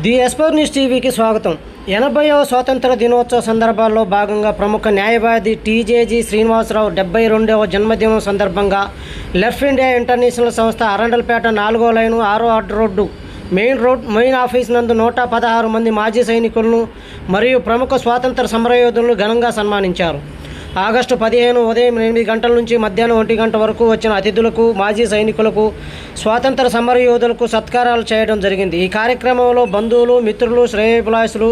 The ఎస్పోర్ news టీవీకి స్వాగతం. 80వ స్వాతంత్ర దినోత్సవ సందర్భాల్లో భాగంగా ప్రముఖ న్యాయవాది టీజేజీ శ్రీనివాసరావు 72వ జన్మదినం సందర్భంగా లెఫ్ట్ ఇండియా ఇంటర్నేషనల్ సంస్థ అరండల్పేట 4వ లైను 6వ రోడ్డు మెయిన్ ఆఫీస్ నందు 116 మంది మాజీ సైనికులను మరియు ప్రముఖ స్వాతంత్ర సమరయోధులను ఘనంగా సన్మానించారు. ఆగస్టు 15 ఉదయం 8 గంటల నుంచి మధ్యాహ్నం 1 గంట వరకు వచ్చిన అతిథులకు, మాజీ సైనికులకు, స్వాతంత్ర సమరయోధులకు సత్కారాలు చేయడం జరిగింది. ఈ కార్యక్రమంలో బంధువులు, మిత్రులు, శ్రేయోభిలాషులు,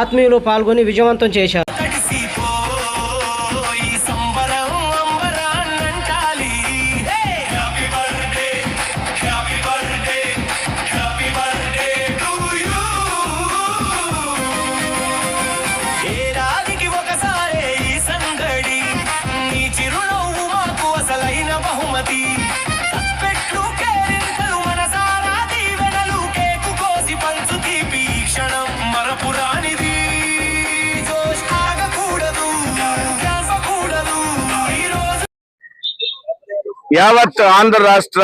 ఆత్మీయులు పాల్గొని విజయవంతం చేశారు. యావత్ ఆంధ్ర రాష్ట్ర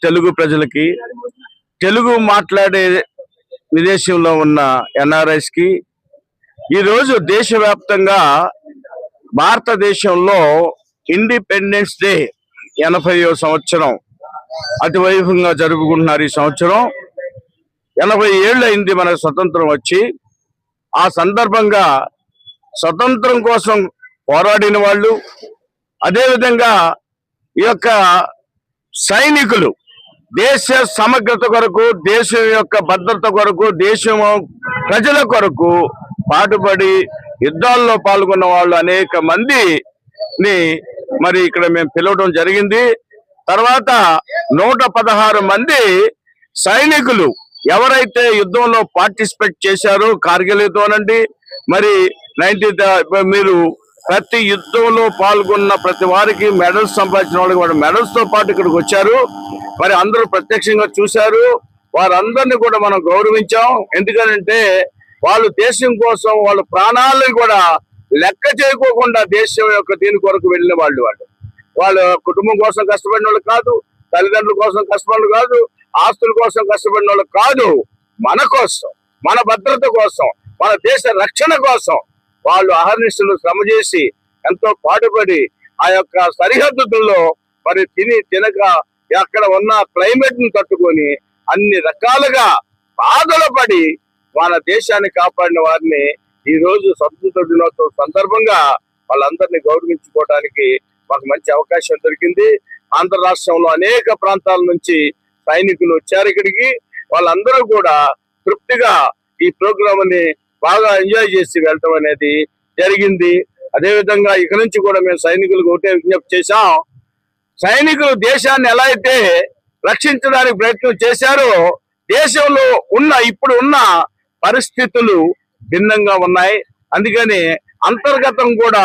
తెలుగు ప్రజలకి, తెలుగు మాట్లాడే విదేశంలో ఉన్న ఎన్ఆర్ఐస్ కి ఈరోజు దేశవ్యాప్తంగా భారతదేశంలో ఇండిపెండెన్స్ డే 80వ సంవత్సరం అతివైభవంగా జరుపుకుంటున్నారు. ఈ సంవత్సరం 80 ఏళ్ళు అయింది మనకు స్వతంత్రం వచ్చి. ఆ సందర్భంగా స్వతంత్రం కోసం పోరాడిన వాళ్ళు, అదేవిధంగా ఈ యొక్క సైనికులు దేశ సమగ్రత కొరకు, దేశం యొక్క భద్రత కొరకు, దేశం ప్రజల కొరకు పాటుపడి యుద్ధాల్లో పాల్గొన్న వాళ్ళు అనేక మందిని మరి ఇక్కడ మేము పిలవడం జరిగింది. తర్వాత 116 మంది సైనికులు ఎవరైతే యుద్ధంలో పార్టిసిపేట్ చేశారో, కార్గిల్ యుద్ధం మరి మీరు ప్రతి యుద్ధంలో పాల్గొన్న ప్రతి వారికి మెడల్స్ సంపాదించిన వాళ్ళకి వాడు మెడల్స్ తో పాటు ఇక్కడికి వచ్చారు. మరి అందరూ ప్రత్యక్షంగా చూశారు. వారందరినీ కూడా మనం గౌరవించాం. ఎందుకంటే వాళ్ళు దేశం కోసం వాళ్ళ ప్రాణాలను కూడా లెక్క చేయకోకుండా దేశం యొక్క దీని కొరకు వెళ్ళిన వాళ్ళ కుటుంబం కోసం కష్టపడిన వాళ్ళు కాదు, తల్లిదండ్రుల కోసం కష్టపడిన కాదు, ఆస్తుల కోసం కష్టపడిన వాళ్ళు కాదు. మన కోసం, మన భద్రత కోసం, మన దేశ రక్షణ కోసం వాళ్ళు అహర్నిశలు శ్రమ చేసి ఎంతో పాటుపడి ఆ యొక్క సరిహద్దుల్లో మరి తినక అక్కడ ఉన్న క్లైమేట్ ని తట్టుకొని అన్ని రకాలుగా బాధలు పడి మన దేశాన్ని కాపాడిన వారిని ఈ రోజు స్వతంత్ర దినోత్సవం సందర్భంగా వాళ్ళందరినీ గౌరవించుకోవడానికి మాకు మంచి అవకాశం దొరికింది. ఆంధ్ర రాష్ట్రంలో అనేక ప్రాంతాల నుంచి సైనికులు వచ్చారు ఇక్కడికి. వాళ్ళందరూ కూడా తృప్తిగా ఈ ప్రోగ్రామ్ ని బాగా ఎంజాయ్ చేసి వెళ్ళటం అనేది జరిగింది. అదేవిధంగా ఇక నుంచి కూడా మేము సైనికులకు ఒకటే విజ్ఞప్తి చేశాం. సైనికులు దేశాన్ని ఎలా అయితే రక్షించడానికి ప్రయత్నం చేశారో, దేశంలో ఇప్పుడు ఉన్న పరిస్థితులు భిన్నంగా ఉన్నాయి. అందుకని అంతర్గతం కూడా